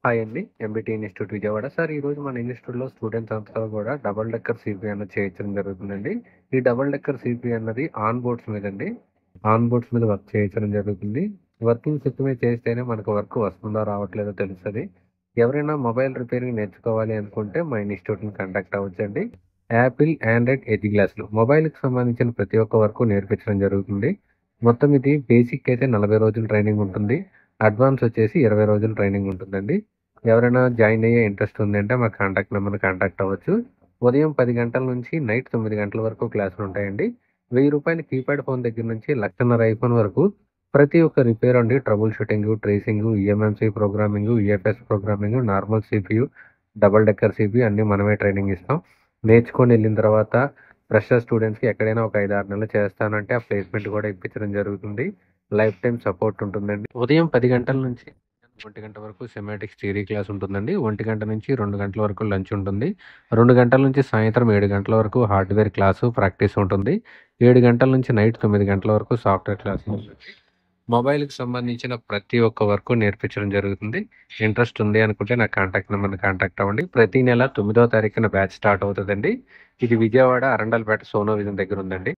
Hi అండి. MBT institute Vijayawada. Sir ఈరోజు మన ఇన్‌స్టిట్యూట్‌లో స్టూడెంట్స్ అంతా కూడా డబుల్ డెక్కర్ సీపీ అన్నది చేయించడం జరుగుతుందండి. ఈ డబుల్ డెక్కర్ సీపీ అన్నది ఆన్ బోర్డ్స్ మీదండి. ఆన్ బోర్డ్స్ మీద వర్క్ చేయించడం జరుగుతుంది. వర్కింగ్ షిఫ్ట్ మీద చేస్తేనే మనకు వర్క్ వస్తుందో రావట్లేదో తెలుస్తది. ఎవరైనా మొబైల్ రిపేరింగ్ నేర్చుకోవాలి అనుకుంటే మా ఇన్‌స్టిట్యూట్‌ని కాంటాక్ట్ అవ్వచ్చండి. యాపిల్, ఆండ్రాయిడ్, ఎడ్జ్ గ్లాస్‌లు మొబైల్‌కి సంబంధించిన ప్రతి ఒక్క వర్క్ నేర్పించడం జరుగుతుంది. మొత్తం ఇది బేసిక్ అయితే 40 రోజులు ట్రైనింగ్ ఉంటుంది. అడ్వాన్స్ వచ్చేసి 20 రోజులు ట్రైనింగ్ ఉంటుందండి. ఎవరైనా జాయిన్ అయ్యే ఇంట్రెస్ట్ ఉందంటే మా కాంటాక్ట్ నెంబర్‌ని కాంటాక్ట్ అవ్వచ్చు. ఉదయం 10 గంటల నుంచి నైట్ 9 గంటల వరకు క్లాసులుంటాయండి. రూ. 1000 కీప్యాడ్ ఫోన్ దగ్గర నుంచి 1,50,000 ఐఫోన్ వరకు ప్రతి ఒక్క రిపేర్ అండి, trouble shooting, tracing, eMMC programming, EFS programming, normal CPU, double decker CP అన్నీ మనమే ట్రైనింగ్ ఇస్తాం. నేర్చుకొని వెళ్ళిన తర్వాత ఫ్రెషర్ స్టూడెంట్స్‌కి ఎక్కడైనా ఒక 5, 6 నెలలు చేస్తానంటే ఆ ప్లేస్‌మెంట్ కూడా ఇప్పించడం జరుగుతుంది. లైఫ్ టైమ్ సపోర్ట్ ఉంటుందండి. ఉదయం 10 గంటల నుంచి 1 గంట వరకు సెమాటిక్స్ థియరీ క్లాస్ ఉంటుందండి. 1 గంట నుంచి 2 గంటల వరకు లంచ్ ఉంటుంది. 2 గంటల నుంచి సాయంత్రం 7 గంటల వరకు హార్డ్‌వేర్ క్లాసు, ప్రాక్టీస్ ఉంటుంది. 7 గంటల నుంచి నైట్ 9 గంటల వరకు సాఫ్ట్‌వేర్ క్లాస్ ఉంటుంది. మొబైల్‌కి సంబంధించిన ప్రతి ఒక్క వర్క్ నేర్పించడం జరుగుతుంది. ఇంట్రెస్ట్ ఉంది అనుకుంటే నా కాంటాక్ట్ నెంబర్‌ని కాంటాక్ట్ అవ్వండి. ప్రతి నెల 9వ తారీఖున బ్యాచ్ స్టార్ట్ అవుతదండి. ఇది విజయవాడ అరండల్పేట సోనో విజన్ దగ్గర ఉందండి.